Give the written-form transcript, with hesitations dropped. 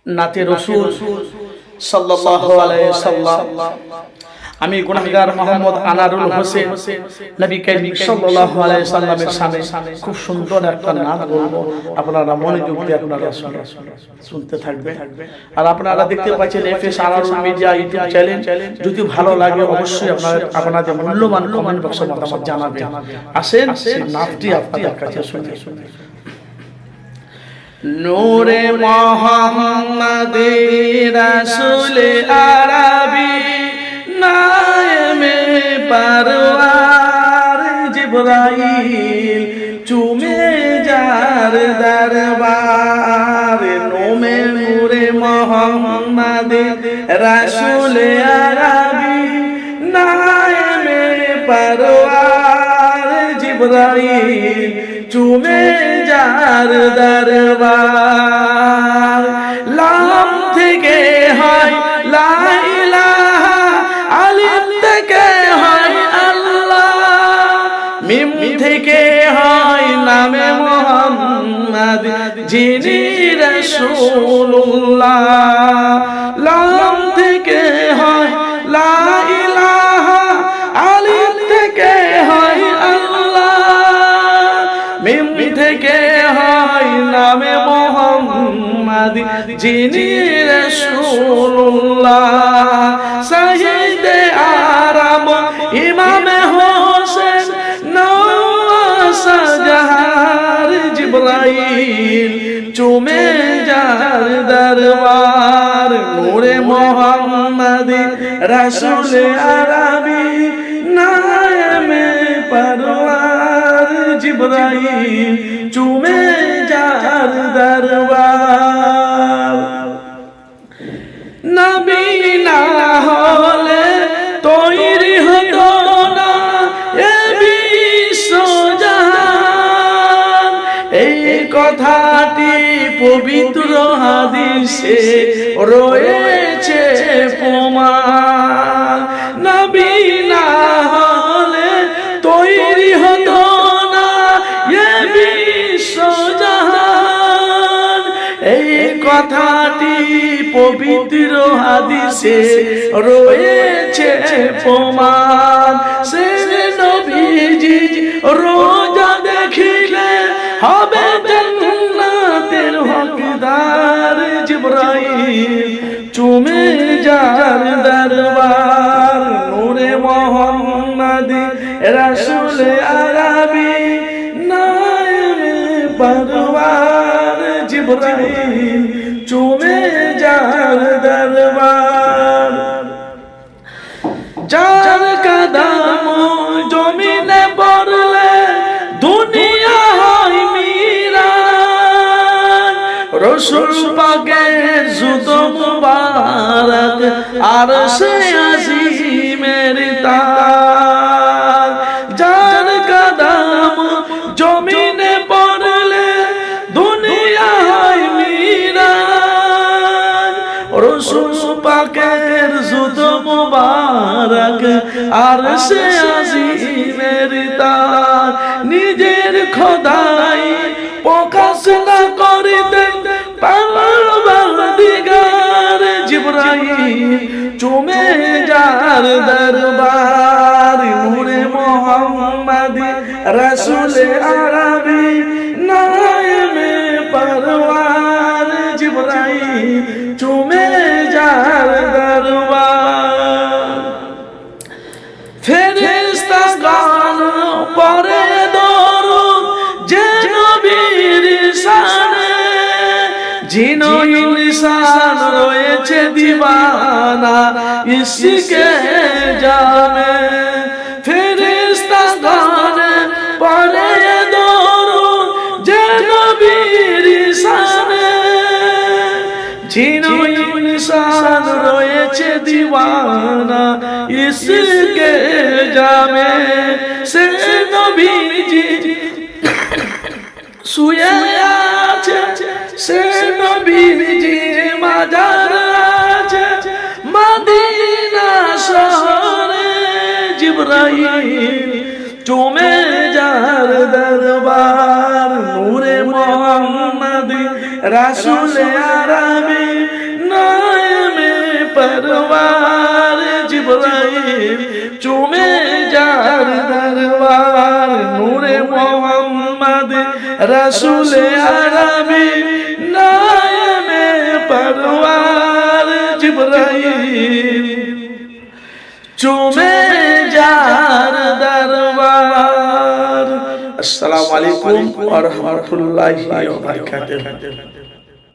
নাতে রাসূল সাল্লাল্লাহু আলাইহি সাল্লাম। আমি গুনাহগার মোহাম্মদ আনারুল হোসেন নবী করিম সাল্লাল্লাহু আলাইহি সাল্লামের সামনে খুব সুন্দর একটা নাত বলবো। আপনারা মনোযোগ দিয়ে আপনারা শুনতে থাকবেন। আর আপনারা দেখতে পাচ্ছেন FS Anarul media YouTube channel. যদি ভালো লাগে অবশ্যই আপনাদের মূল্যবান কমেন্ট বক্সে মতামত জানাবেন। আসেন সেই নাতটি আপনাদের কাছে শুনে নূরে মুহাম্মদ রাসূল আরবি নামে পরওয়ার জিবরাইল চুমে যার দরবার নোমে নূরে মুহাম্মদ রাসূল আরবি নামে পরওয়ার জিবরাইল চুমে যার দরবার লাম থেকে হয় লা ইলাহা আলিফ থেকে হয় আল্লাহ মিম থেকে হয় নামে মুহাম্মদ যিনি রাসূলুল্লাহ লাম থেকে হয় লা ইলাহা আলিফ থেকে হয় আল্লাহ মিম থেকে হয় নামে মুহাম্মদ যিনি রাসূলুল্লাহ সাইয়্যিদে আরব ইমামে হোসেন নওয়াসাজার জিবরাইল চুমে যার দরবার নূরে মুহাম্মদ রাসূল আরবি নামে পরওয়ার জিবরাইল চুমে যার দরবার নবী না হলে তৈরি হতো না এ বিশ্বজাহান এই কথাটি পবিত্র হাদিসে রয়েছে প্রমাণ নবী না হলে তৈরি হতো না এ বিশ্বজাহান এই কথাটি পবিত্র হাদিসে রয়েছে প্রমাণ সে নবীজি রোজা দেখিলে হবে জান্নাতের হকদার জিবরাইল চুমে যার দরবার নূরে মুহাম্মদ রাসূল আরবি নামে পরওয়ার জিবরাইল চুমে যার দরবার যার কদম জমিনে পড়লে দুনিয়া হয় মিরান রাসূল পাকের জুত মুবারক আরশে আজিমের তাজ যার কদম জমিনে পড়লে দুনিয়া হয় মিরান রাসূল পাকের জুত মুবারক আরশে আজিমের তাজ নিজের খোদাই প্রকাশ না করিতেন পরওয়ারদিগার জিবরাইল চুমে যার দরবার নূরে মুহাম্মদ রাসূল আরবি নামে পরওয়ার জিবরাইল চুমে যার দরবার ফেরেশতাগণ পড়ে দরুদ যে নবীর শানে জিন ও ইনসান রয়েছে দিওয়ানা ইসকে জামে ফেরেশতাগণ পড়ে দরুদ যে নবীর শানে জিন ও ইনসান রয়েছে দিওয়ানা ইসকে জামে সে নবীজি শুয়ে আছে সে নবীজি মাজার আছে মদিনা শহরে জিবরাইল চুমে যার দরবার নূরে মুহাম্মদ রাসূল আরবি পরওয়ার জিবরাইল চুমে যার দরবার নূরে মোহাম্মদ রাসূলে আরবি নায়েবে পরওয়ার জিবরাইল চুমে যার দরবার। আসসালামু আলাইকুম ওয়া রাহমাতুল্লাহি ওয়া বারাকাতুহু।